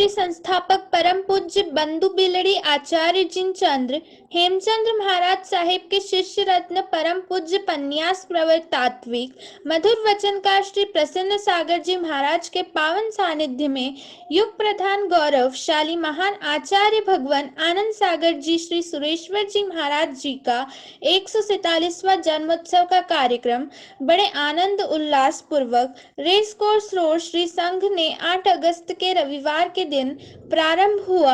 श्री संस्थापक परम पूज्य बंधु बिलड़ी आचार्य जिनचंद्र हेमचंद्र महाराज साहिब के शिष्य रत्न परम पूज्य पन्यास प्रवर तात्विक मधुर वचनकार श्री प्रसन्न सागर जी महाराज के पावन सानिध्य में युग प्रधान गौरवशाली महान आचार्य भगवान आनंद सागर जी श्री सुरेश्वर जी महाराज जी का 147वां जन्मोत्सव का कार्यक्रम बड़े आनंद उल्लास पूर्वक रेस कोर्स रोड श्री संघ ने 8 अगस्त के रविवार के दिन प्रारंभ हुआ।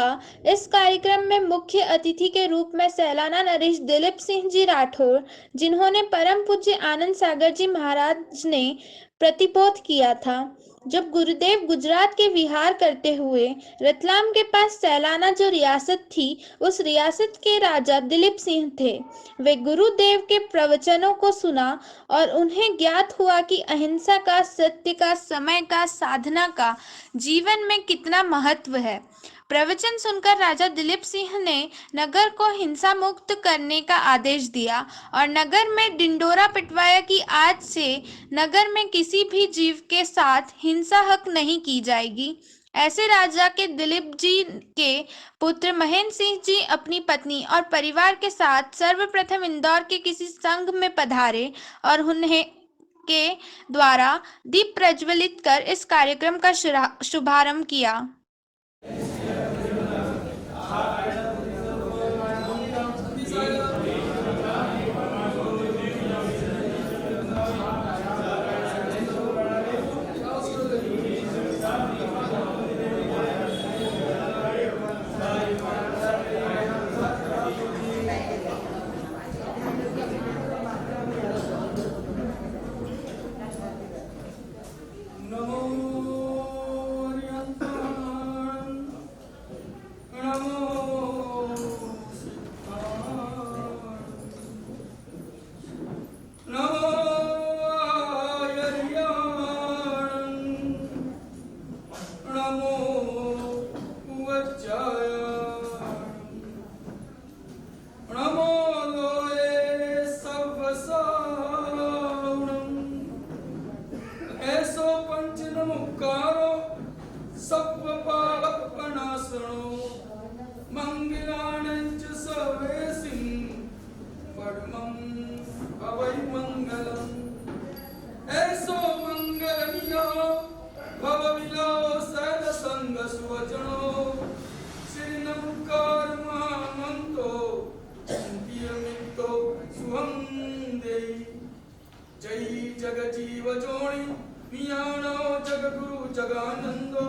इस कार्यक्रम में मुख्य अतिथि के रूप में सैलाना नरेश दिलीप सिंह जी राठौर, जिन्होंने परम पूज्य आनंद सागर जी महाराज ने प्रतिबोध किया था। जब गुरुदेव गुजरात के विहार करते हुए रतलाम के पास सैलाना जो रियासत थी, उस रियासत के राजा दिलीप सिंह थे। वे गुरुदेव के प्रवचनों को सुना और उन्हें ज्ञात हुआ कि अहिंसा का, सत्य का, समय का, साधना का जीवन में कितना महत्व है। प्रवचन सुनकर राजा दिलीप सिंह ने नगर को हिंसा मुक्त करने का आदेश दिया और नगर में डिंडोरा पिटवाया कि आज से नगर में किसी भी जीव के साथ हिंसा हक नहीं की जाएगी। ऐसे राजा के दिलीप जी के पुत्र महेंद्र सिंह जी अपनी पत्नी और परिवार के साथ सर्वप्रथम इंदौर के किसी संघ में पधारे और उन्हें के द्वारा दीप प्रज्वलित कर इस कार्यक्रम का शुभारंभ किया। जय जगजीव जोणी मियाणो जग गुरु जगानंदो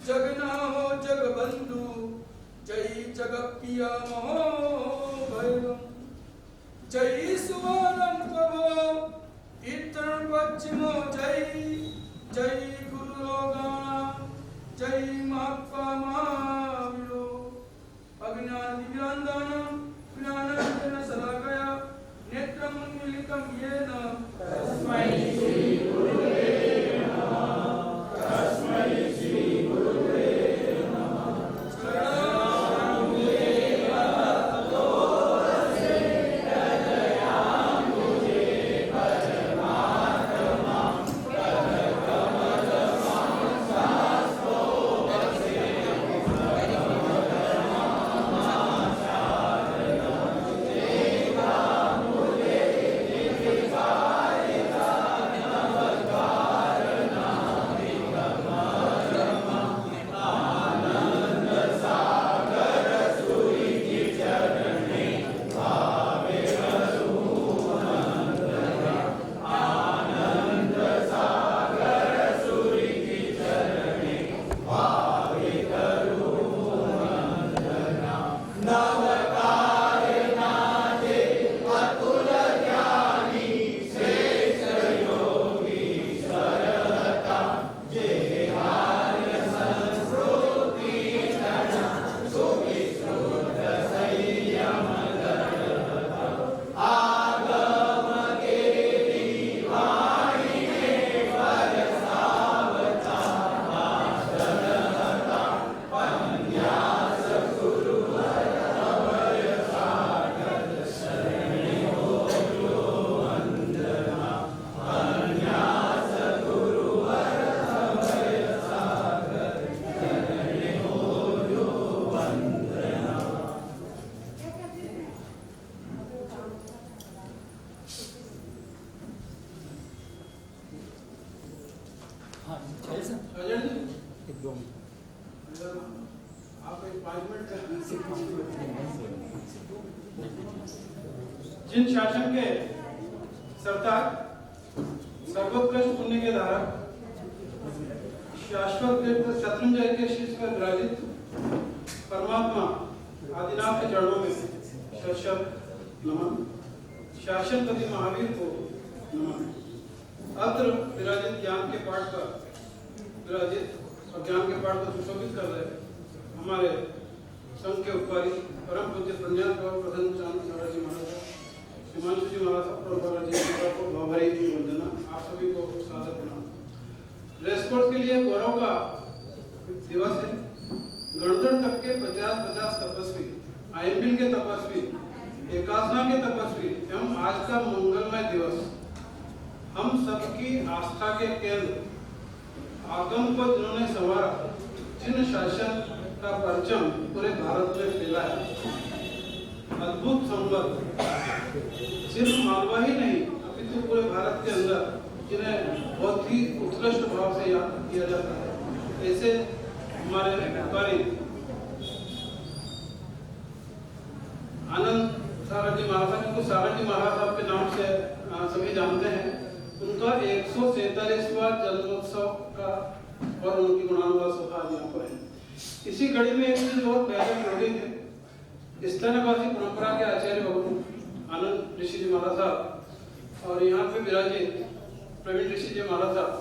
जगनाहो जग बंधु जय जग पिया महो भैरव जय सुवरन प्रभो कीर्तन पश्चिमो जय जय गुरु लोगाना जय महात्मा महावीरो अज्ञान दिव्यांधानं ज्ञानांजन शलाकया नेत्रं उन्मीलितं येन तस्मै श्री गुरुवे नमः तस्मै श्री गुरुवे नमः शरणं देव तोरसे दयां मुझे परमात्मा पदकमल संसास्तो से जिन शासन के सरताज, सर्वोत्कृष्ट पुण्य के धारक, शाश्वत शत्रुंजय के शीर्ष पर विराजित परमात्मा आदिनाथ के चरणों में शत नमन। शासनपति महावीर को नमन। अत्र विराजित ज्ञान के पाठ पर विराजित और ज्ञान के पाठ को सुशोभित कर रहे हमारे संघ के उपकारी परम पूज्य प्रज्ञान प्रधान चांद महाराज जी महाराज, हिमांशु जी महाराज को भावभरी वंदना। आप सभी को सादर प्रणाम। रेसकोर्स के लिए गौरव का दिवस है। गणतंत्र तक के 50 तपस्वी, आईएमबिल के तपस्वी, एकासना के तपस्वी एवं आज का मंगलमय दिवस हम सबकी आस्था के केंद्र आगम को जिन्होंने संवारा, जिन शासन का परचम पूरे भारत में फैला है, अद्भुत संबंध सिर्फ मालवा ही नहीं अपितु पूरे भारत के अंदर जिन्हें बहुत ही उत्कृष्ट भाव से याद किया जाता है, ऐसे हमारे व्यापारी आनंद सागर जी महाराज, जिनको सागर जी महाराज साहब के नाम से सभी जानते हैं, उनका 147वां जन्मोत्सव का और उनकी गुणानुवाद सभा यहाँ पर है। इसी कड़ी में एक चीज बहुत पहले जोड़ी है। स्तनवासी परंपरा के आचार्य भगवान आनंद ऋषि जी महाराज साहब और यहाँ पे विराजित प्रवीण ऋषि जी महाराज साहब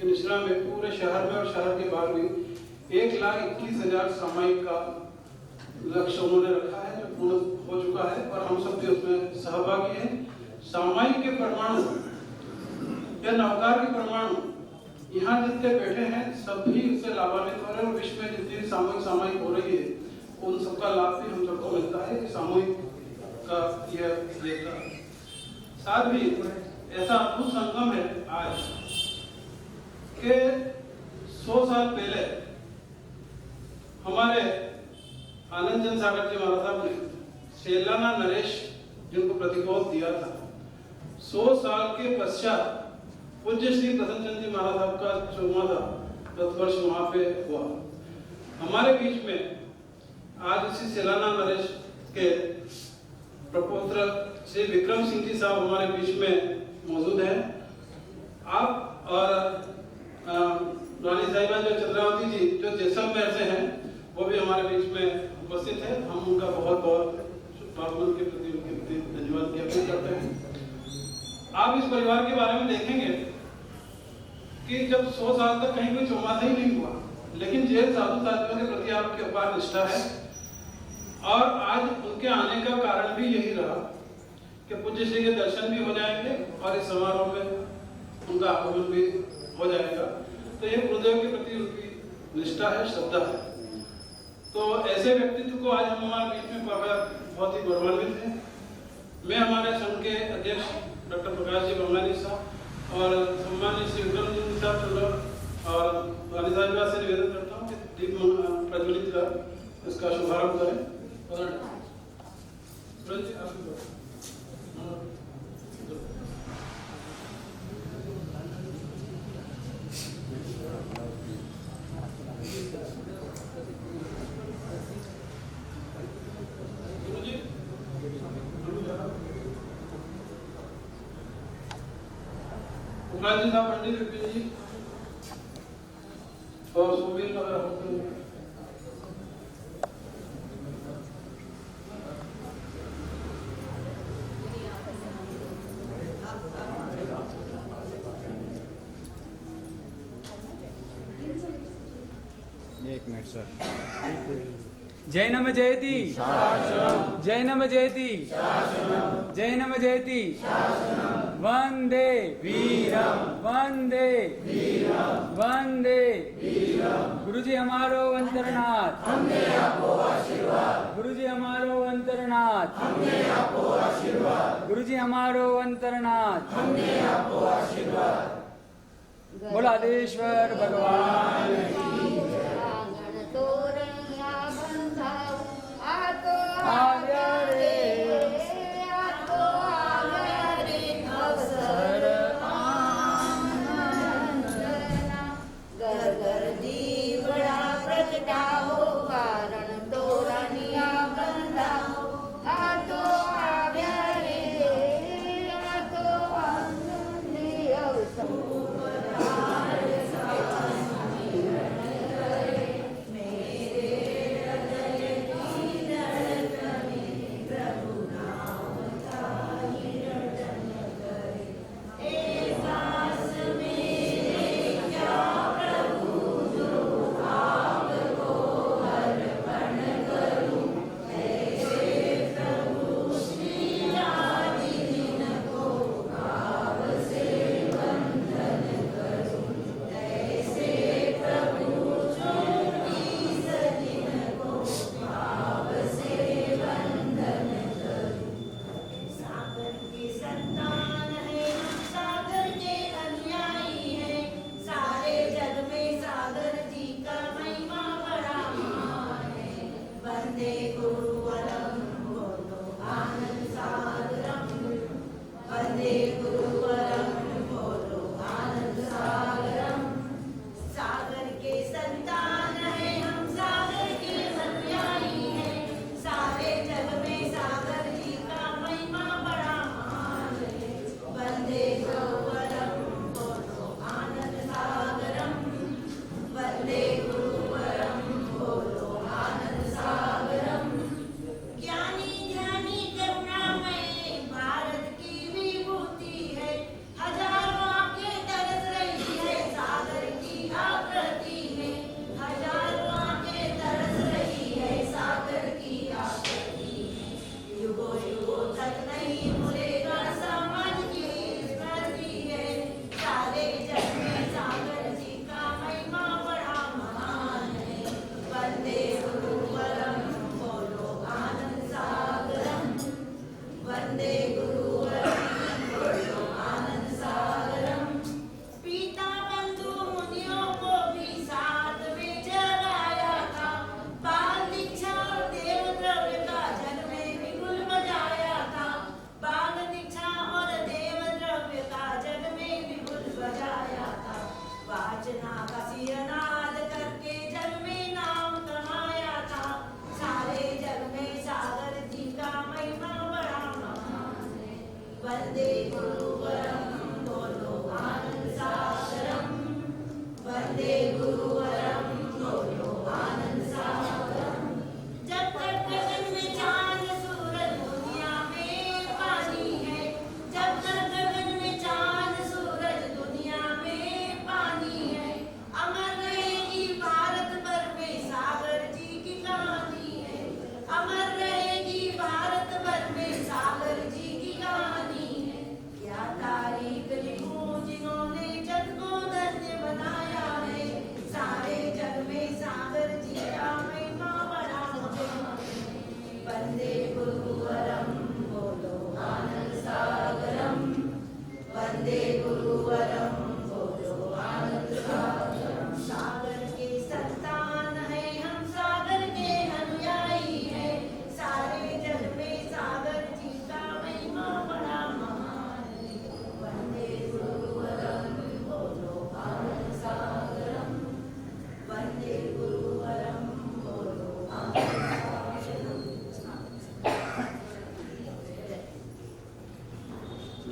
के निश्रा में पूरे शहर में और शहर के बाहर भी 1,21,000 सामायिक का लक्ष्य उन्होंने रखा है, जो पूर्ण हो चुका है और हम सब भी उसमें सहभागी हैं। सामायिक के परमाणु या नवकार के परमाणु यहाँ जितने बैठे हैं सभी उससे लाभान्वित हो रहे हैं और विश्व में जितनी सामायिक हो रही है उन सबका लाभ भी हम सबको मिलता है। सामूहिक का यह लेता साथ भी ऐसा अद्भुत संगम है आज के 100 साल पहले हमारे आनंद चंद सागर जी महाराज साहब ने सेलाना नरेश जिनको प्रतिकोध दिया था, 100 साल के पश्चात पूज्य श्री प्रसन्नचंद जी महाराज साहब का 14वां वर्ष वहां पे हुआ। हमारे बीच में आज इसी सेलाना नरेश के प्रपौत्र श्री विक्रम सिंह जी साहब हमारे बीच में मौजूद हैं। आप और रानी साहिबा जो चंद्रावती जी जो जैसलमेर से हैं वो भी हमारे बीच में उपस्थित है। हम उनका बहुत बहुत शुभकामनाओं के प्रति उनके प्रति धन्यवाद ज्ञापित करते हैं। आप इस परिवार के बारे में देखेंगे कि जब 100 साल तक कहीं कोई चौमासा ही नहीं हुआ, लेकिन जेल साधु साथियों के प्रति आपकी अपार निष्ठा है और आज उनके आने का कारण भी यही रहा कि पूज्य श्री के दर्शन भी हो जाएंगे और इस समारोह में उनका आगमन भी हो जाएगा। तो ये गुरुदेव के प्रति उनकी निष्ठा है, श्रद्धा है। तो ऐसे व्यक्तित्व को आज हम हमारे बीच में पाकर बहुत ही गौरवान्वित हैं। मैं हमारे संघ के अध्यक्ष डॉक्टर प्रकाश जी बंगाली साहब और सम्मानित श्री विक्रम जी साहब और रानी साहिबा से निवेदन करता हूँ कि दीप प्रज्वलित कर इसका शुभारंभ करें। जी साहब पंडित विपिन जी और सुबीर वगैरह एक मिनट सर। जैनम जयति, जैनम जयति, जैनम जयति, वंदे वीरम, वंदे वीरम, वंदे वीरम। गुरुजी हमारो अंतरनाथ, हमने आपको आशीर्वाद। गुरुजी हमारो अंतरनाथ, हमने आपको आशीर्वाद। गुरुजी हमारो अंतरनाथ, हमने आपको आशीर्वाद। बोलादेश्वर भगवान की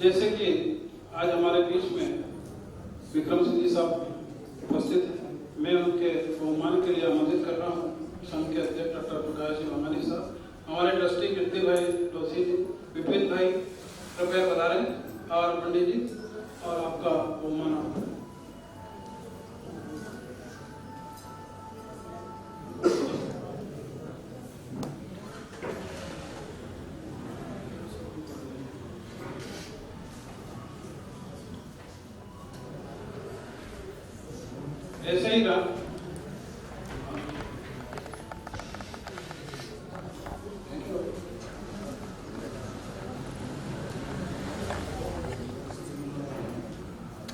जैसे कि आज हमारे बीच में विक्रम सिंह जी साहब उपस्थित हैं, मैं उनके बहुमान के लिए आमंत्रित कर रहा हूँ संघ के अध्यक्ष डॉक्टर प्रकाश जी भवानी साहब, हमारे ट्रस्टी कीर्ति भाई डोसी जी, विपिन भाई कृपया पधारें और पंडित जी और आपका बहुमान। ऐसे ही रहा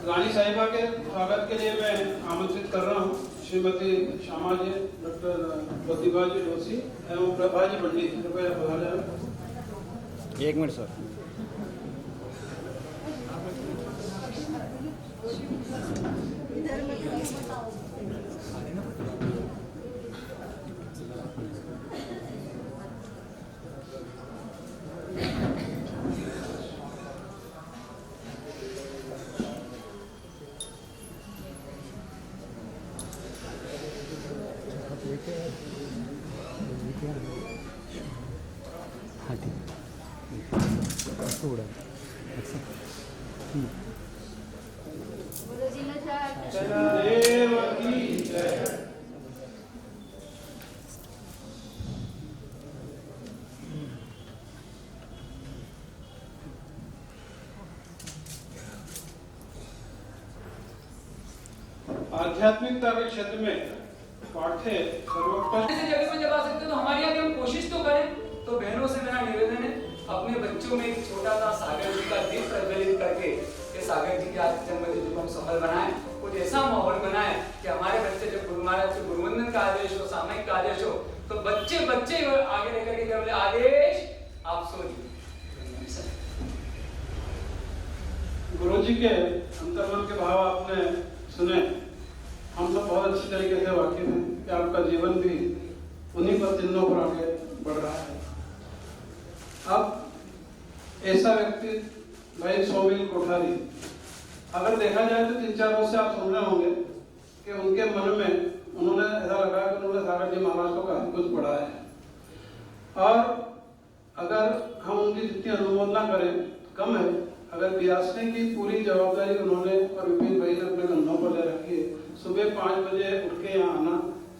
रानी साहिबा के स्वागत के लिए मैं आमंत्रित कर रहा हूँ श्रीमती श्यामा जी, डॉक्टर प्रतिभा जी डोसी एवं प्रभा जी पंडित, कृपया पधारें। एक मिनट सर। हाँ ठीक थोड़ा देव की जय। आध्यात्मिकता के क्षेत्र में पाठ्य सर्वोत्तम ऐसे जगह में जब आ सकते हो तो हमारी यहाँ हम कोशिश तो करें। तो बहनों से मेरा निवेदन है, अपने बच्चों में एक छोटा सा सागर जी का दीप प्रज्वलित करके ये सागर जी के आज जन्मदिन को हम सफल बनाएं, कुछ ऐसा माहौल बनाएं कि हमारे बच्चे जब गुरु महाराज से गुरुवंदन का आदेश हो, सामयिक का आदेश हो, तो बच्चे आगे लेकर के बोले आदेश आप सोचिए। गुरु जी के अंतर्मन के भाव आपने सुने, हम सब बहुत अच्छी तरीके से वाकिफ हैं कि आपका जीवन भी उन्हीं पर चिन्हों पर आगे बढ़ रहा है। अब ऐसा व्यक्ति भाई सोमिल कोठारी, अगर देखा जाए तो 3-4 वर्ष से आप सुन रहे होंगे कि उनके मन में उन्होंने ऐसा लगा कि उन्होंने सागर जी महाराज को काफी कुछ पढ़ा है और अगर हम उनकी जितनी अनुमोदना करें कम है। अगर बियासने की पूरी जवाबदारी उन्होंने और विपिन भाई ने अपने कंधों पर ले रखी है। सुबह 5 बजे उठ के यहाँ आना,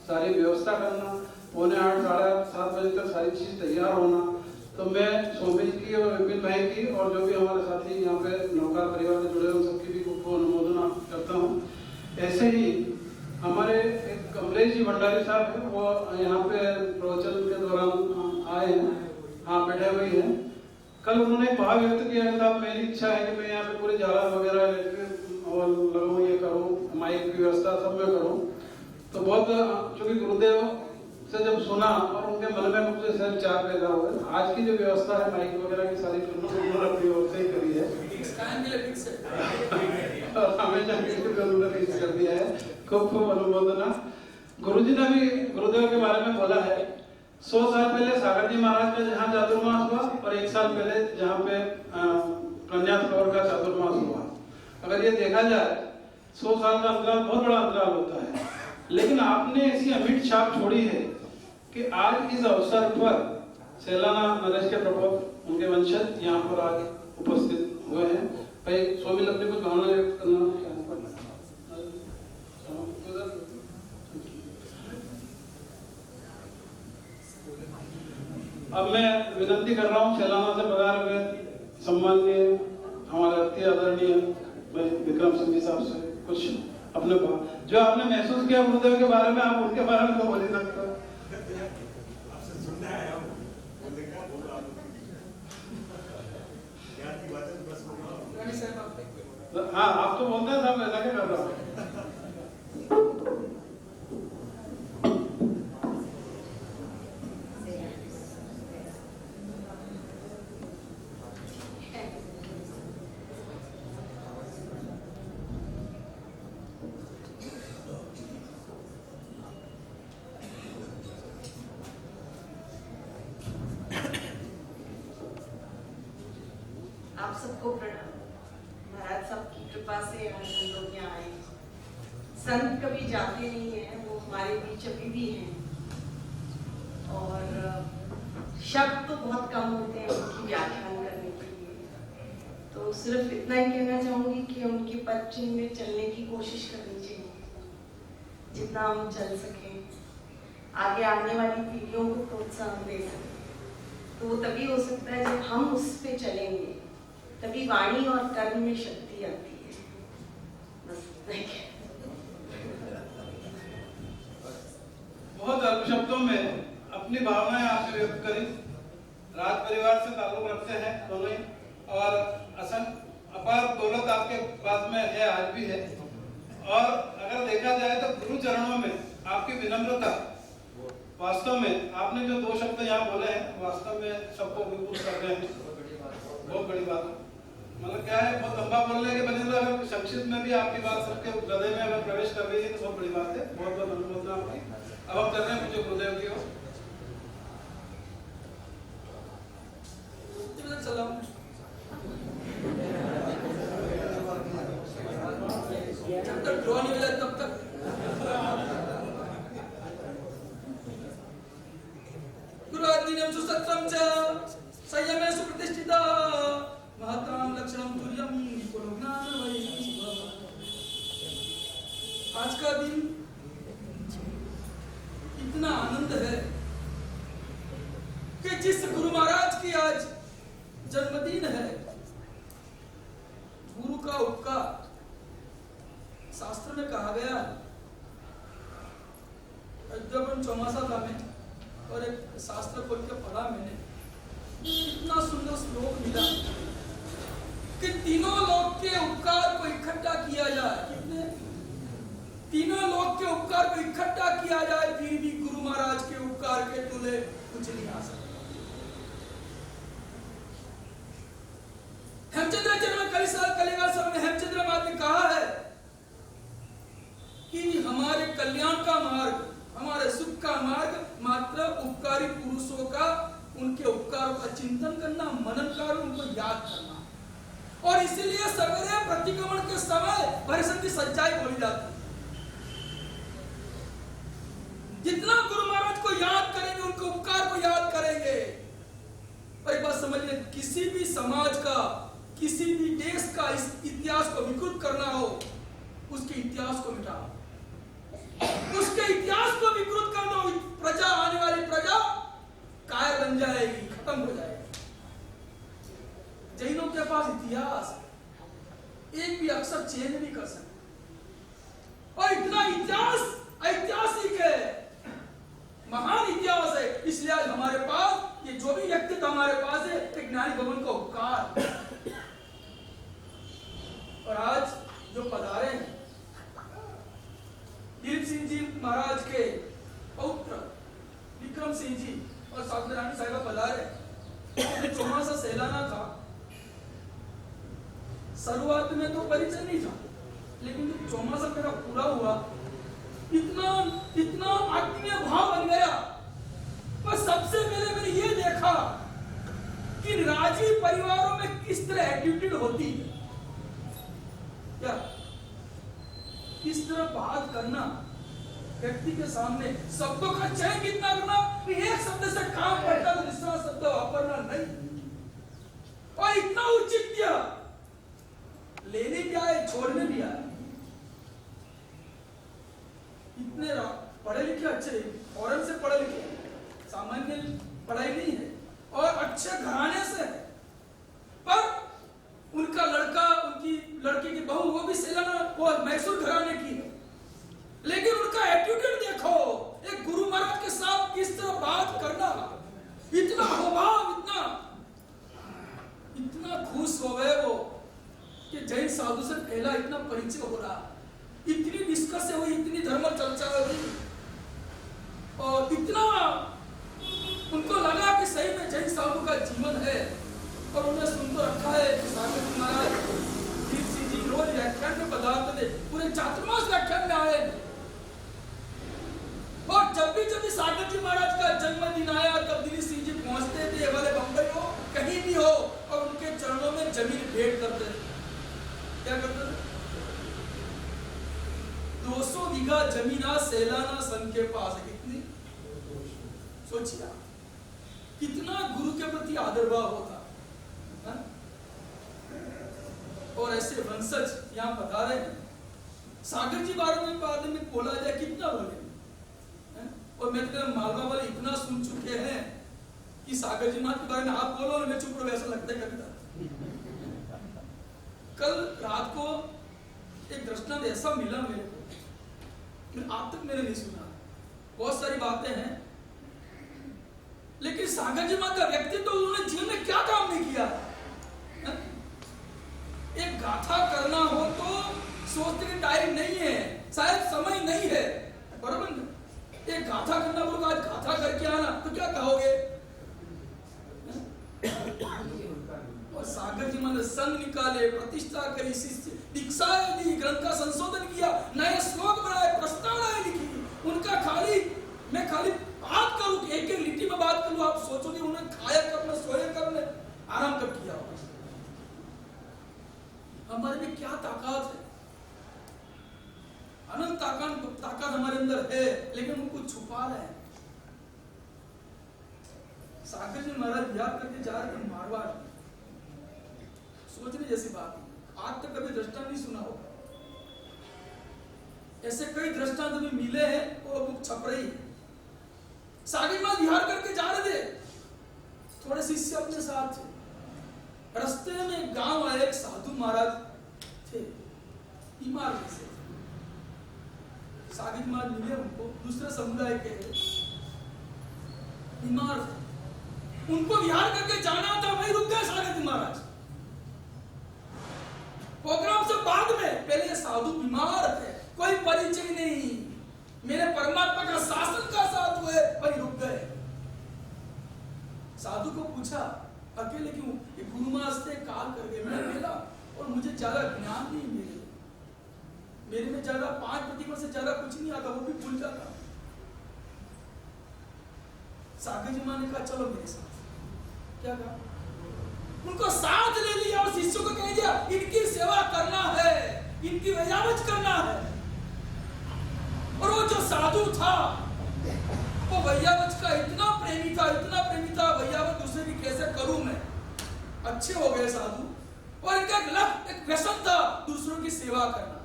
सारी व्यवस्था करना, 7:45 साढ़े 7 बजे तक सारी चीज तैयार होना। तो मैं सोमिल की और विपिन भाई की और जो भी हमारे साथी यहाँ पे नौकार परिवार से जुड़े हैं उन सबकी भी खूब अनुमोदना करता हूँ। ऐसे ही हमारे एक कमलेश जी भंडारी साहब है, वो यहाँ पे प्रवचन के दौरान आए हैं, हाँ बैठे हुए हैं। कल उन्होंने भाव व्यक्त किया कि साहब मेरी इच्छा है कि मैं यहाँ पे पूरे जाला वगैरह लेके और लगाऊं, ये करूं, माइक की व्यवस्था सब मैं करूं। तो बहुत चूंकि गुरुदेव से जब सुना और उनके मन में मुझसे सर विचार पैदा हुए, आज की जो व्यवस्था है माइक वगैरह की सारी उन्होंने अपनी ओर से ही करी है और हमेशा फिक्स कर दिया है। खूब खूब अनुमोदना। गुरुजी ने भी गुरुदेव के बारे में बोला है, 100 साल पहले सागर जी महाराज का जहाँ चातुर्मास हुआ और 1 साल पहले जहाँ पे प्रज्ञा सरोवर का चातुर्मास हुआ। अगर ये देखा जाए 100 साल का अंतराल बहुत बड़ा अंतराल होता है, लेकिन आपने ऐसी अमिट छाप छोड़ी है कि आज इस अवसर पर सेलाना नरेश के प्रकोप उनके वंशज यहाँ पर आज उपस्थित हुए हैं। भाई सोमिल अपने कुछ भावना व्यक्त करना। अब मैं विनती कर रहा हूँ सेलाना से पधारे हुए सम्माननीय हमारे अति आदरणीय विक्रम सिंह जी साहब से कुछ अपने जो आपने महसूस किया गुरुदेव के बारे में, आप उनके बारे में तो बोल ही सकते हो। हाँ आप तो बोलते हैं साहब, ऐसा क्या कर रहा हूँ। आप सबको प्रणाम। महाराज साहब की कृपा से आज हम लोग यहाँ आए। संत कभी जाते नहीं है, वो हमारे बीच अभी भी हैं और शब्द तो बहुत कम होते हैं उनकी व्याख्यान करने के लिए। तो सिर्फ इतना ही कहना चाहूंगी कि उनकी पद चिन्ह में चलने की कोशिश करनी चाहिए जितना हम चल सकें, आगे आने वाली पीढ़ियों को प्रोत्साहन दे सकें। तो वो तभी हो सकता है जब हम उस पे चलेंगे, तभी वाणी और कर्म में शक्ति आती है। बस बहुत अल्प शब्दों में अपनी भावनाएं आपसे व्यक्त करी। राज परिवार से ताल्लुक रखते हैं दोनों ही, और अपार दौलत आपके पास में है, आज भी है। और अगर देखा जाए तो गुरु चरणों में आपकी विनम्रता, वास्तव में आपने जो 2 शब्द यहाँ बोले हैं वास्तव में सबको विभूत कर रहे हैं। बहुत बड़ी बात है। मतलब क्या है, बहुत लंबा बोलने के बने, अगर संक्षिप्त में भी आपकी बात सबके हृदय में अगर प्रवेश कर रही है तो बहुत बड़ी बात है। बहुत बहुत अनुमोदना आपकी। अब हम कर रहे हैं मुझे गुरुदेव की ओर। जब तक ड्रॉ नहीं हो जाए तब तक गुरुदिनं सुसत्रं च संयमे सुप्रतिष्ठिता महतां लक्षणं तुर्यं विपुलो ज्ञानवैभवः। आज का दिन इतना आनंद है कि जिस गुरु महाराज की आज जन्मदिन है, गुरु का उपकार शास्त्र में कहा गया। जब हम चौमासा था में और एक शास्त्र खोल के पढ़ा मैंने, इतना सुंदर श्लोक मिला कि तीनों लोक के उपकार को इकट्ठा किया जाए। कितने? तीनों लोक के उपकार को इकट्ठा किया जाए, फिर भी गुरु महाराज के उपकार के तुले कुछ नहीं आ सकता। हेमचंद्राचार्य में कलिकाल सब में हेमचंद्र महाराज ने कहा है कि हमारे कल्याण का मार्ग, हमारे सुख का मार्ग मात्र उपकारी पुरुषों का, उनके उपकारों का चिंतन करना, मनन कर उनको याद करना। और इसीलिए सवेरे प्रतिक्रमण के समय परिषद की सच्चाई बोली जाती है। जितना गुरु महाराज को याद करेंगे, उनके उपकार को याद करेंगे। और एक बात समझिए, किसी भी समाज का, किसी भी देश का इस इतिहास को विकृत करना हो, उसके इतिहास को मिटाओ, उसके इतिहास को विकृत कर दो, प्रजा, आने वाली प्रजा कायर बन जाएगी, खत्म हो जाएगी। जैनों के पास इतिहास एक भी अक्षर चेंज नहीं कर सकते, और इतना इतिहास ऐतिहासिक है, महान इतिहास है। इसलिए आज हमारे पास ये जो भी व्यक्तित्व हमारे पास है, एक ज्ञानी भवन का उपकार। और आज जो पधारे हैं दिलीप सिंह जी महाराज के पौत्र विक्रम सिंह जी और साथ में रानी साहिबा पधारे। चौमासा सहलाना था, शुरुआत में तो परिचय नहीं था, लेकिन चौमासा मेरा पूरा हुआ, इतना आत्मीय भाव बन गया। पर सबसे पहले मैंने ये देखा कि राजी परिवारों में किस तरह एटीट्यूड होती है, क्या किस तरह बात करना, व्यक्ति के सामने शब्दों का चयन कितना करना, एक शब्द से काम करता तो दूसरा शब्द वापरना नहीं, और इतना औचित्य, लेने भी आए छोड़ने भी आए। इतने पढ़े लिखे अच्छे, फौरन से पढ़े लिखे, सामान्य पढ़ाई नहीं है और अच्छे घराने से है, पर उनका लड़का, उनकी लड़की की बहू वो भी सेलाना, वो मैसूर घराने की है, लेकिन उनका एटीट्यूड देखो, एक गुरु महाराज के साथ किस तरह बात करना, इतना भाव, इतना खुश हो गए वो कि जैन साधु से पहला इतना परिचय हो रहा, इतनी डिस्कस हुई, इतनी धर्म चर्चा हुई, और इतना उनको लगा कि सही में जैन साधु का जीवन है। और उन्हें सुन तो रखा है कि सागर जी महाराज दीप सिंह जी रोज व्याख्यान में पदार्थ थे, पूरे चातुर्मास व्याख्यान में आए। और जब भी सागर जी महाराज का जन्मदिन आया, तब दिलीप सिंह जी पहुंचते थे, वाले बम्बई हो, कहीं भी हो, और उनके चरणों में जमीन भेंट करते थे। जमीना सेलाना सन के पास है। कितनी सोचिए कितना गुरु के प्रति आदर भाव होता है? और ऐसे वंशज यहाँ बता रहे हैं। सागर जी बारे में बोला जाए कितना बोले, और मैं तो मालवा वाले इतना सुन चुके हैं कि सागर जी महाराज के बारे में आप बोलो ना मैं चुप रहो, ऐसा लगता है कविता। कल रात को एक दृष्टांत ऐसा मिला मेरे को, आज तक मैंने नहीं सुना। बहुत सारी बातें हैं, लेकिन सागर जी महाराज का व्यक्तित्व तो उन्होंने जीवन में क्या काम नहीं किया है? एक गाथा करना हो तो सोचने के टाइम नहीं है, शायद समय नहीं है, बराबर। एक गाथा करना बोलो आज गाथा करके आना तो क्या कहोगे? और सागर जी महाराज संघ निकाले, प्रतिष्ठा करी, शिष्य दीक्षाएं दी, ग्रंथ का संशोधन किया, नए श्लोक बनाए, प्रस्तावनाएं लिखी। उनका मैं खाली बात करूं, एक एक लिट्टी में बात करूं, आप सोचोगे उन्होंने खाया कब ने, सोया कब ने, आराम कब किया होगा? हमारे में क्या ताकत है? अनंत ताकत हमारे अंदर है, लेकिन उनको छुपा रहे हैं। सागर जी महाराज बिहार करके जा रहे हैं मारवाड़, सोचने जैसी बात है। आज तक कभी दृष्टांत नहीं सुना होगा, ऐसे कई दृष्टांत भी मिले हैं और बुक छप रही है। सागर महाराज बिहार करके जा रहे थे, थोड़े शिष्य अपने साथ थे। रास्ते में गांव आए, एक साधु महाराज थे, बीमार जैसे। सागर महाराज मिले उनको, दूसरे समुदाय के बीमार थे, उनको विहार करके जाना था, वही रुक गए सागर महाराज। प्रोग्राम से बाद में, पहले साधु बीमार थे, कोई परिचय नहीं, मेरे परमात्मा का शासन का साथ हुए, वही रुक गए। साधु को पूछा अकेले क्यों? ये गुरु महाराज से काल कर गए, मैं अकेला और मुझे ज्यादा ज्ञान नहीं मिले, मेरे में ज्यादा 5% से ज्यादा कुछ नहीं आता, वो भी भूल जाता। सागर जी महाराज ने कहा चलो मेरे साथ। क्या कहा? उनको साथ ले लिया और शिष्यों को कह दिया इनकी सेवा करना है, इनकी वैयावच करना है। और वो जो साधु था वो वैयावच का इतना प्रेमी था, इतना प्रेमी था, वैयावच दूसरे की कैसे करूं मैं। अच्छे हो गए साधु, और इनका एक लक्ष्य, एक व्यसन था दूसरों की सेवा करना।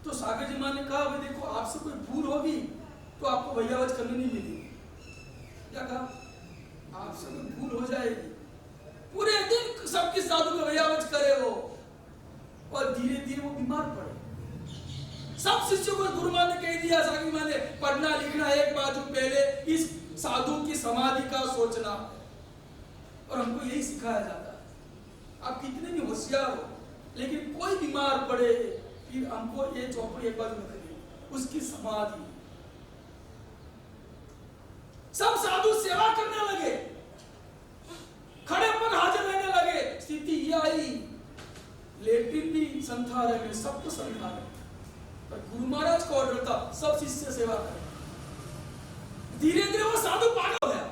तो सागर जी महाराज ने कहा भाई देखो आपसे कोई भूल होगी तो आपको वैयावच करनी नहीं मिलेगी। क्या कहा? आपसे कोई भूल हो जाएगी, पूरे दिन सबकी साधु में वैयावच करे वो, और धीरे धीरे वो बीमार पड़े। सब शिष्यों को गुरु महाराज ने कह दिया, सागर महाराज ने पढ़ना लिखना एक बाजू, पहले इस साधु की समाधि का सोचना, और हमको यही सिखाया जाता है। आप कितने भी होशियार हो, लेकिन कोई बीमार पड़े फिर हमको ये चौपड़ी एक बाजू रख दी, उसकी समाधि। सब साधु सेवा करने लगे, खड़े पर हाजिर रहने लगे। स्थिति ये आई, लेटिन भी संथार में, सबको संथार है, पर गुरु महाराज का ऑर्डर था सब शिष्य सेवा करें। धीरे धीरे वो साधु पागल हो गया।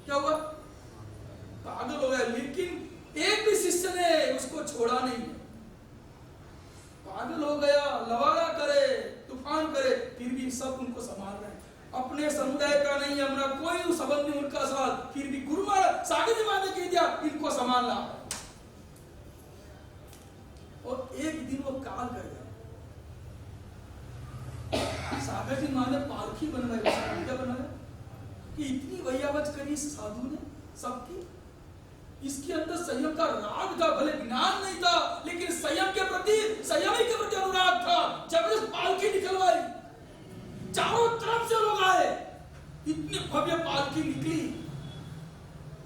क्या हुआ? पागल हो गया, लेकिन एक भी शिष्य ने उसको छोड़ा नहीं। पागल हो गया, लवाड़ा करे, तूफान करे, फिर भी सब उनको संभाल रहे हैं। अपने समुदाय का नहीं, हमारा कोई संबंध नहीं उनका साथ, फिर भी गुरु महाराज सागर जी महाराज ने कह दिया इनको संभालना। और एक दिन वो काल कर गया, सागर जी महाराज ने पालखी बनवाई। क्या बनाया कि इतनी वैयावच करी इस साधु ने सबकी। इसके अंदर संयम का राग था, भले ज्ञान नहीं था, लेकिन संयम के प्रति, संयमी के प्रति अनुराग था। जब इस पालकी निकलवाई, चारों तरफ से लोग आए, इतनी भव्य पालकी निकली।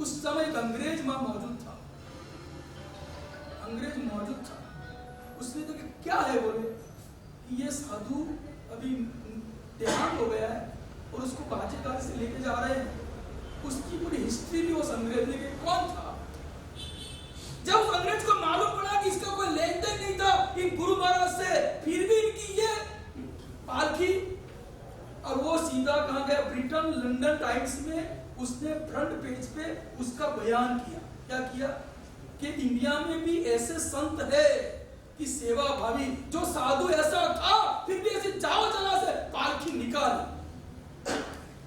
उस समय एक अंग्रेज वहां मौजूद था, अंग्रेज मौजूद था। उसने तो क्या है बोले कि ये साधु अभी देहांत हो गया है और उसको बाजे गाजे से लेके जा रहे हैं। उसकी पूरी हिस्ट्री भी उस अंग्रेज ने कौन था। जब उस अंग्रेज को मालूम पड़ा कि इसका कोई लेन देन नहीं था इन गुरु महाराज से, फिर भी इनकी ये पालकी, और वो सीधा कहाँ गया? ब्रिटेन लंदन टाइम्स में उसने फ्रंट पेज पे उसका बयान किया। क्या किया? कि इंडिया में भी ऐसे संत है कि सेवा भावी जो साधु ऐसा था फिर भी ऐसे जाओ चला से पालखी निकाल।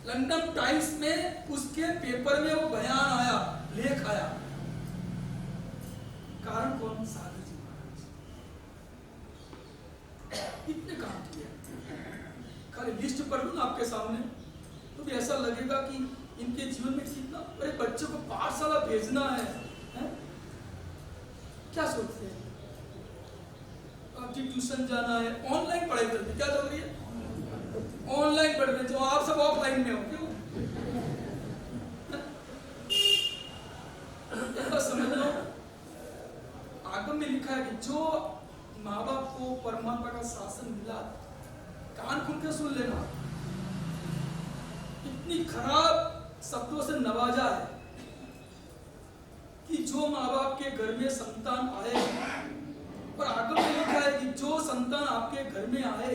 लंदन टाइम्स में उसके पेपर में वो बयान आया, लेख आया। कारण कौन? सागर जी महाराज। इतने काम किए। खाली लिस्ट पढ़ लूं ना आपके सामने तो भी ऐसा लगेगा कि इनके जीवन में कितना बड़े बच्चों को पाठशाला भेजना है, हैं? क्या सोचते हैं? आपकी ट्यूशन जाना है, ऑनलाइन पढ़ाई करते, क्या चल रही है? ऑनलाइन पढ़ रहे हो, आप सब ऑफलाइन में हो, क्यों? बस समझ लो, आगम में लिखा है कि जो माँ बाप को परमात्मा का शासन मिला, कान खुल के सुन लेना, इतनी खराब शब्दों से नवाजा है कि जो माँ बाप के घर में संतान आए, और आगम में लिखा है कि जो संतान आपके घर में आए,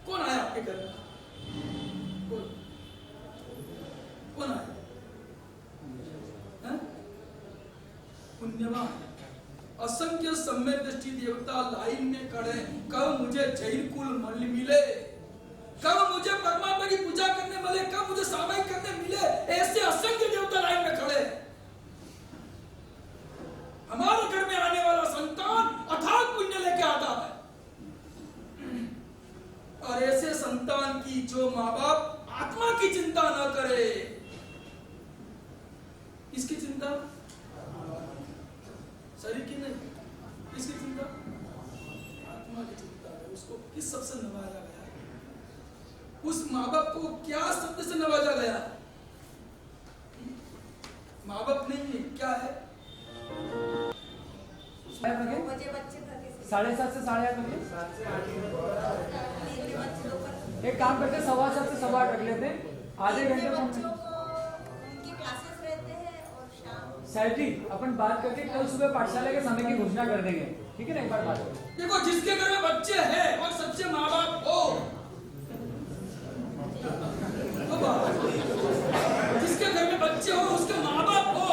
कौन आया आपके घर में? कौन आया? पुण्यवान। असंख्य सम्य दृष्टि देवता लाइन में खड़े, कब मुझे जैन कुल मिले, कब मुझे परमात्मा की पूजा करने मिले, कब मुझे सामायिक करने मिले, ऐसे असंख्य देवता लाइन में खड़े। हमारे घर में आने वाला संतान अथाह पुण्य लेके आता है, और ऐसे संतान की जो माँ बाप आत्मा की चिंता न करे, इसकी चिंता शरीर की नहीं, इसकी चिंता आत्मा की चिंता है। उसको किस शब्द से नवाजा गया है? उस माँ बाप को क्या शब्द से नवाजा गया है? माँ बाप नहीं है, क्या है? मुझे बच्चे थके 7:30 से 8:30 बजे बच्चे लोग एक काम करते 7:15 से 8:15 रख लेते हैं, आधे घंटे बच्चों में को उनकी क्लासेस रहते हैं और शाम सैलरी अपन बात करके कल सुबह पाठशाला के समय की घोषणा कर देंगे, ठीक है ना? एक बार बात करें। देखो, जिसके घर में बच्चे हैं और सच्चे माँ बाप हो, जिसके घर में बच्चे हो, उसके माँ बाप हो,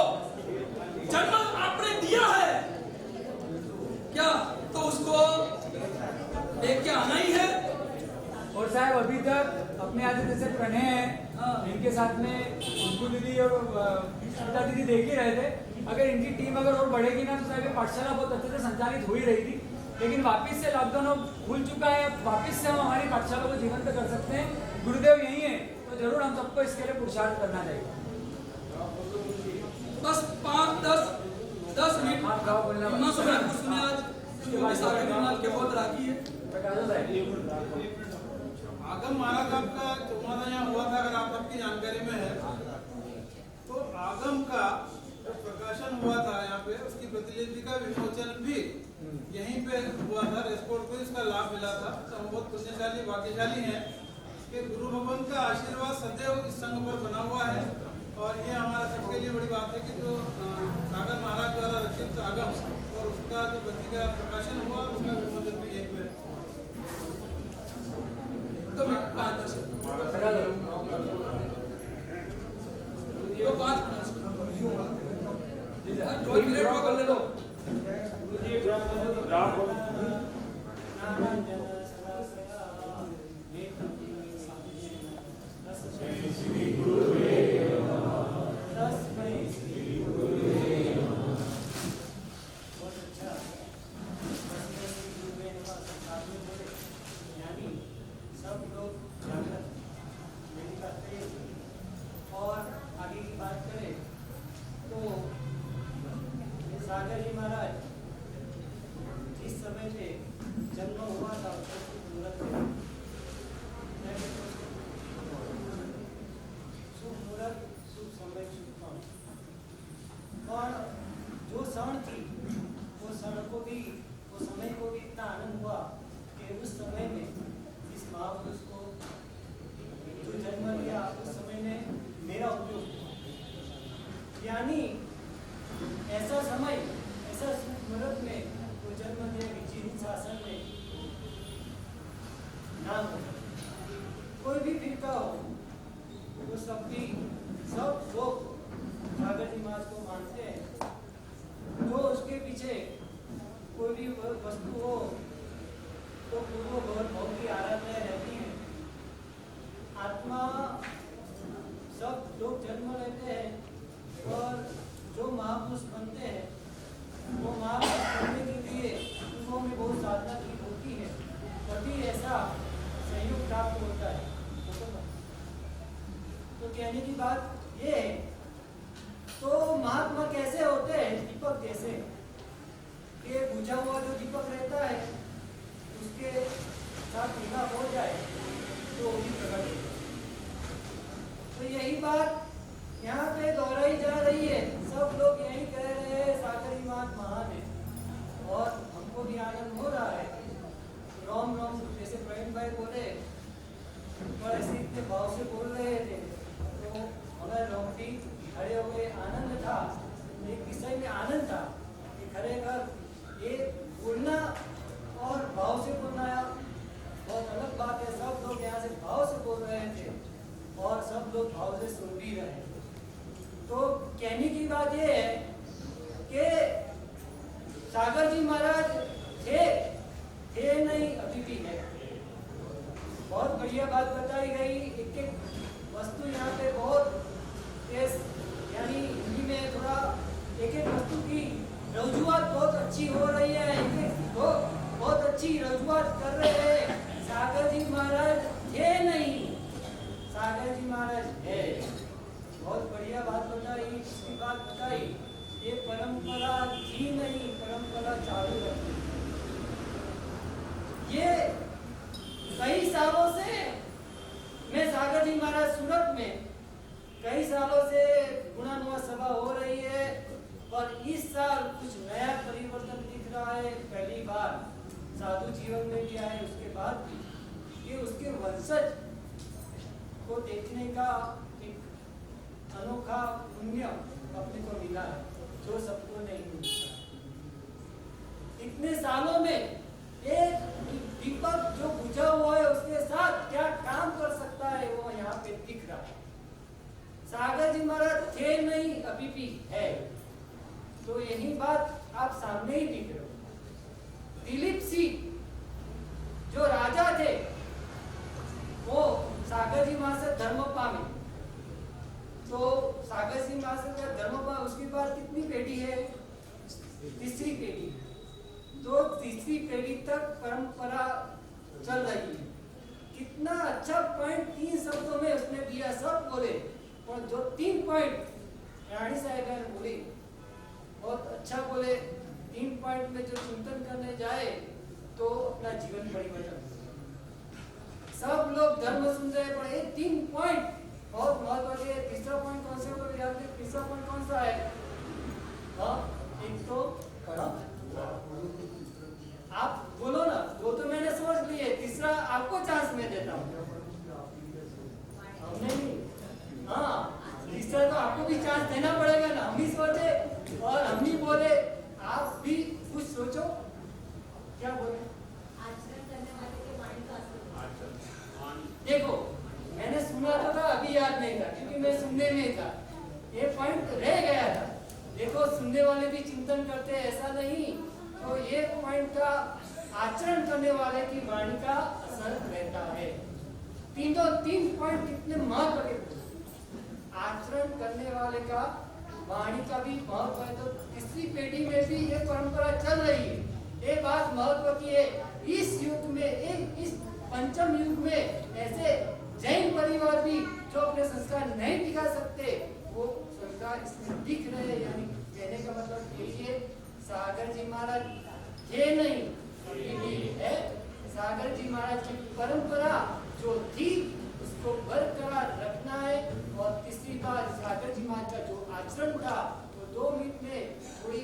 जन्म आपने दिया है क्या, तो उसको देख के आना ही है। और साहब अभी तक अपने आगे जैसे प्रणय हैं, इनके साथ में उनको दीदी और श्वेता दीदी देख ही रहे थे। अगर इनकी टीम अगर और बढ़ेगी ना तो साहब पाठशाला बहुत अच्छे से संचालित हो ही रही थी, लेकिन वापस से लॉकडाउन खुल चुका है, वापस से हम हमारी पाठशाला को जीवंत कर सकते हैं। गुरुदेव यही है, तो जरूर हम सबको इसके लिए पुरुषार्थ करना चाहिए। बस 5-10 मिनट आप गाँव बोलना इतना समय आपको सुने आज, जो सागर विनाल के बहुत रागी है। आगम महाराज आपका 14 यहाँ हुआ था, अगर आप सबकी जानकारी में है तो आगम का जो प्रकाशन हुआ था यहाँ पे, उसकी प्रतिलिपि का विमोचन भी यहीं पे हुआ था, रेसकोर्ट को इसका लाभ मिला था। तो हम बहुत पुण्यशाली भाग्यशाली हैं कि गुरु भगवान का आशीर्वाद सदैव इस संघ पर बना हुआ है। और ये हमारा सबके लिए बड़ी बात है कि जो सागर महाराज द्वारा रचित आगम और उसका जो गति का प्रकाशन हुआ, उसका विमोचन भी यहीं पे तो 5-10 मिनट कर ले लो। और आगे की बात करें तो सागर जी महाराज जिस समय पे जन्म हुआ था शुभ मुहूर्त, शुभ समय, शुभ काम। और जो क्षण थी वो क्षण को भी, वो समय को भी इतना आनंद हुआ कि उस समय में इस महापुरुष को जो जन्म लिया उस समय में मेरा उपयोग हुआ। यानी ऐसा समय, ऐसा मुहूर्त में वो जन्म लिया कि जिन शासन में ना हो, कोई भी फिरका हो, वो सब लोग सागर जी महाराज को मानते हैं। जो उसके पीछे कोई भी वस्तु हो तो पूर्व भाव की आराधना रहती है। आत्मा सब लोग जन्म लेते हैं और जो महापुरुष बनते हैं वो महापुरुष बनने के लिए उनको में बहुत साधना की होती है, तभी ऐसा सहयोग प्राप्त होता है। तो कहने की बात ये है, तो महात्मा कैसे होते हैं? दीपक जैसे कि बुझा हुआ जो दीपक रहता है उसके साथ निगाह हो जाए तो वो भी प्रकट होता है। तो यही बात यहाँ पे दोहराई जा रही है। सब लोग यही कह रहे हैं सागर की बात महान है और हमको भी आनंद हो रहा है। रोम रोम जैसे प्रवीण भाई बोले और ऐसे इतने भाव से बोल रहे थे तो हमें रोटी खड़े हो गए, आनंद था। एक विषय में आनंद था कि खरेखर ये बोलना और भाव से बोलना बहुत अलग बात है। सब लोग यहाँ से भाव से बोल रहे थे और सब लोग भाव से सुन भी रहे हैं। तो कहने की बात ये है कि सागर जी महाराज थे नहीं, अभी भी है। बहुत बढ़िया बात बताई गई। एक एक वस्तु यहाँ पे बहुत यानी हिंदी में थोड़ा एक एक वस्तु की रजूआत बहुत अच्छी हो रही है। एक एक बहुत अच्छी रजूआत कर रहे हैं। सागर जी महाराज थे नहीं, सागर जी महाराज है। बहुत बढ़िया बात बताई। इसकी बात बताई, ये परंपरा थी नहीं, परंपरा चालू रखी। ये कई सालों से मैं सागर जी महाराज सूरत में कई सालों से गुणानुवाद सभा हो रही है, पर इस साल कुछ नया परिवर्तन दिख रहा है। पहली बार साधु जीवन में भी आए, उसके बाद भी कि उसके वंशज को देखने का एक अनोखा पुण्य अपने को मिला है जो सबको नहीं मिलता। इतने सालों में एक दीपक जो बुझा हुआ है उसके साथ क्या काम कर सकता है वो यहाँ पे दिख रहा है। सागर जी महाराज थे नहीं, अभी भी है। तो यही बात आप सामने ही दिख रहे हो। दिलीप सिंह जो राजा थे वो सागर जी महाराज से धर्म पावे। तो सागर जी महाराज का धर्म पावे, उसके बाद कितनी पीढ़ी है? तीसरी पीढ़ी। तो तीसरी पीढ़ी तक परंपरा चल रही है। कितना अच्छा पॉइंट 3 शब्दों में उसने दिया, सब बोले। और जो 3 पॉइंट रानी साहब ने बोली बहुत अच्छा बोले। 3 पॉइंट में जो चिंतन करने जाए तो अपना जीवन परिवर्तन। सब लोग धर्म सुन रहे पर ये 3 पॉइंट बहुत महत्व के। तीसरा पॉइंट कौन सा होगा याद है? तीसरा पॉइंट कौन सा है? एक तो आप बोलो ना, वो तो मैंने सोच लिए। तीसरा आपको चांस में देता हूँ। नहीं, हाँ, तीसरा तो आपको भी चांस देना पड़ेगा ना। हम ही सोचे और हम ही बोले, आप भी कुछ सोचो। क्या बोले? देखो मैंने सुना तो था, अभी याद नहीं था क्योंकि मैं सुनने में था। ये पॉइंट रह गया था। देखो सुनने वाले भी चिंतन करते हैं, ऐसा नहीं। तो ये पॉइंट का आचरण करने वाले की वाणी का असर रहता है। 3 पॉइंट कितने महत्व के। आचरण करने वाले का वाणी का भी महत्व है। तो तीसरी पीढ़ी में भी ये परंपरा चल रही है। ये बात महत्व की है। इस युग में इस पंचम युग में ऐसे जैन परिवार भी जो अपने संस्कार नहीं दिखा सकते वो संस्कार इसमें दिख रहे हैं। यानी कहने का मतलब यही है, सागर जी महाराज ये नहीं अभी भी है। सागर जी महाराज की परंपरा जो थी उसको बरकरार रखना है। और तीसरी बात, सागर जी महाराज का जो आचरण था वो 2 मिनट में थोड़ी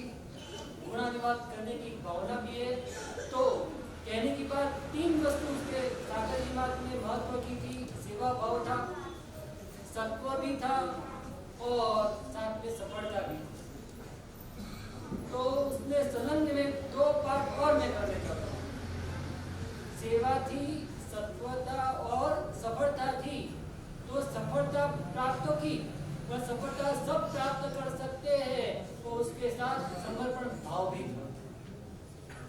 गुणानुवाद करने की भावना भी है। तो कहने की बात 3 वस्तु उसके सागर जी महाराज ने महत्व की थी। सेवा भाव था, सत्व भी था और साथ में सफलता भी। तो उसने संलग्न में 2 पार्ट और मैं कर देता हूँ। सेवा थी, सत्वता और सफलता थी। तो सफलता प्राप्त की, वह सफलता सब प्राप्त कर सकते हैं। तो उसके साथ समर्पण भाव भी था,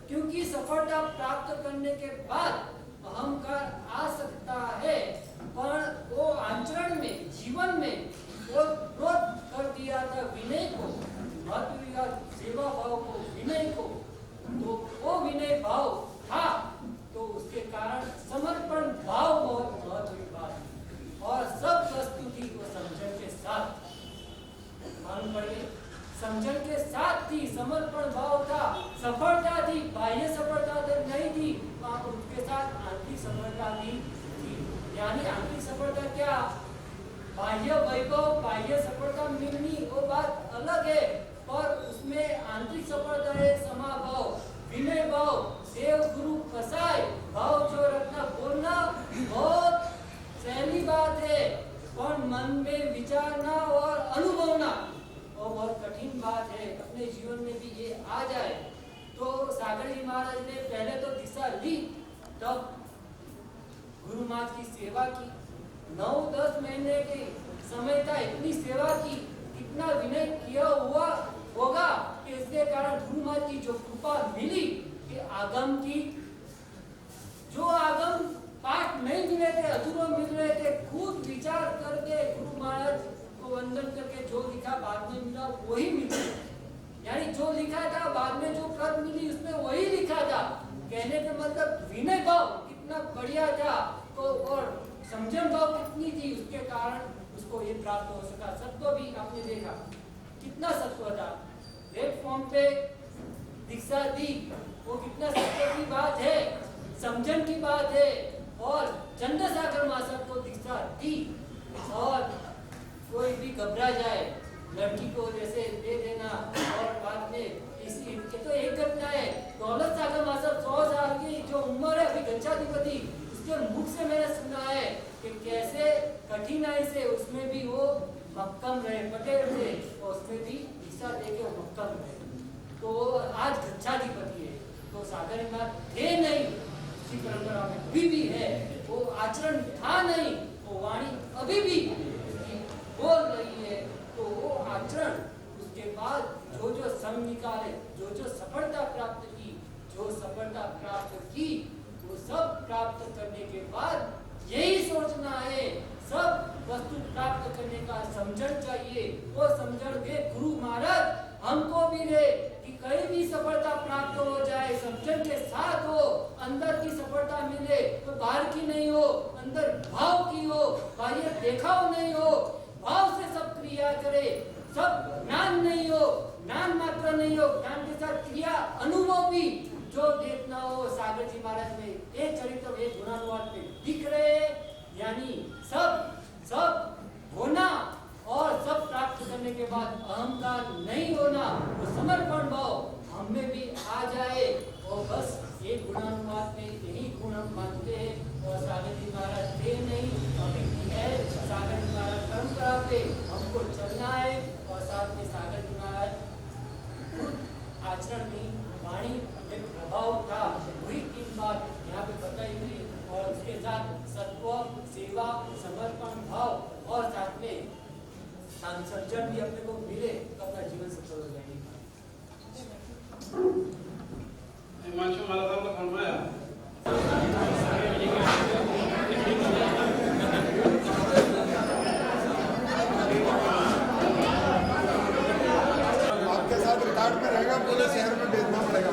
क्योंकि सफलता प्राप्त करने के बाद अहंकार आ सकता है, पर वो आचरण में, जीवन में वो क्रोध कर दिया था विनय को, महत्व या सेवा भाव को, विनय को, तो वो विनय भाव था, तो उसके कारण समर्पण भाव बहुत महत्व की बात है। और सब वस्तु थी वो समझन के साथ, मालूम पड़े, समझन के साथ थी, समर्पण भाव था, सफलता थी, बाह्य सफलता तो नहीं थी, उसके साथ आंतरिक सफलता भी थी। यानी आंतरिक सफलता क्या, बाह्य वैभव, बाह्य सफलता मिलनी वो बात अलग है, पर उसमें आंतरिक सफलता है समाभाव, विनय भाव, देव गुरु कसाय भाव जो रखना, बोलना बहुत सहली बात है, पर मन में विचारना और अनुभवना वो बहुत कठिन बात है। अपने जीवन में भी ये आ जाए तो सागर जी महाराज ने पहले तो दिशा ली, तब गुरु माता की सेवा की, 9-10 महीने के समय था, इतनी सेवा की, इतना विनय किया हुआ होगा कि इसके कारण गुरु माता की जो कृपा मिली कि आगम की, जो आगम पाठ नहीं मिले थे, अधूरा मिल रहे थे, खुद विचार करके गुरु महाराज को वंदन करके जो लिखा बाद में मिला वही मिला, यानी जो लिखा था बाद में जो प्रत मिली उसमें वही लिखा था। कहने का मतलब विनय भाव कितना बढ़िया था, तो और समझन भाव कितनी थी, उसके कारण उसको ये प्राप्त हो सका। सत्व भी आपने देखा कितना सत्व था, प्लेटफॉर्म पे दीक्षा दी, वो कितना सत्व की बात है, समझन की बात है। और चंद्रसागर महाशय को दीक्षा दी, और कोई भी घबरा जाए लड़की को जैसे दे देना, और बाद में इसी तो एक घटना है, दौलत सागर महाशय 100 साल की जो उम्र है अभी गच्छाधिपति, उसके मुख से मैंने सुना है कि कैसे कठिनाई से उसमें भी वो मक्कम रहे, बटे रहे, और उसमें भी दीक्षा देके वो मक्कम रहे, तो आज गच्छाधिपति है। तो सागर नाथ थे नहीं, इसी परंपरा में अभी भी है, वो आचरण था नहीं, वो वाणी अभी भी बोल रही है, तो वो आचरण, उसके बाद जो जो संग निकाले, जो जो सफलता प्राप्त की, जो सफलता प्राप्त की, वो सब प्राप्त करने के बाद यही सोचना है, सब वस्तु प्राप्त करने का समझन चाहिए। वो समझन वे गुरु महाराज हमको भी दे कि कहीं भी सफलता प्राप्त हो जाए, समझन के साथ हो, अंदर की सफलता मिले तो बाहर की नहीं हो, अंदर भाव की हो, बाहर देखाव नहीं हो, भाव से सब क्रिया करे, सब ज्ञान नहीं हो, ज्ञान मात्र नहीं हो, ज्ञान के साथ क्रिया अनुभव भी जो देखना हो। सागर जी महाराज में ये चरित्र वे गुणानुवाद में दिख रहे, यानी सब होना और सब प्राप्त करने के बाद अहंकार नहीं होना, वो समर्पण भाव हम में भी आ जाए, और बस ये गुणानुवाद में यही गुण हम मानते हैं। और सागर जी महाराज थे नहीं, अभी भी है, सागर जी महाराज परंपरा पे हमको चलना है, और साथ में सागर जी महाराज खुद आचरण में वाणी में प्रभाव था, वही 3 बात यहाँ पे बताई हुई, और उसके साथ सत्व, सेवा, समर्पण भाव, और साथ में संजन भी अपने को मिले तो अपना जीवन सफल हो जाएगी। हिमांशु महाराज साहब ने फरमाया आपके साथ रिकॉर्ड में रहेगा, पूरे शहर में भेजना पड़ेगा।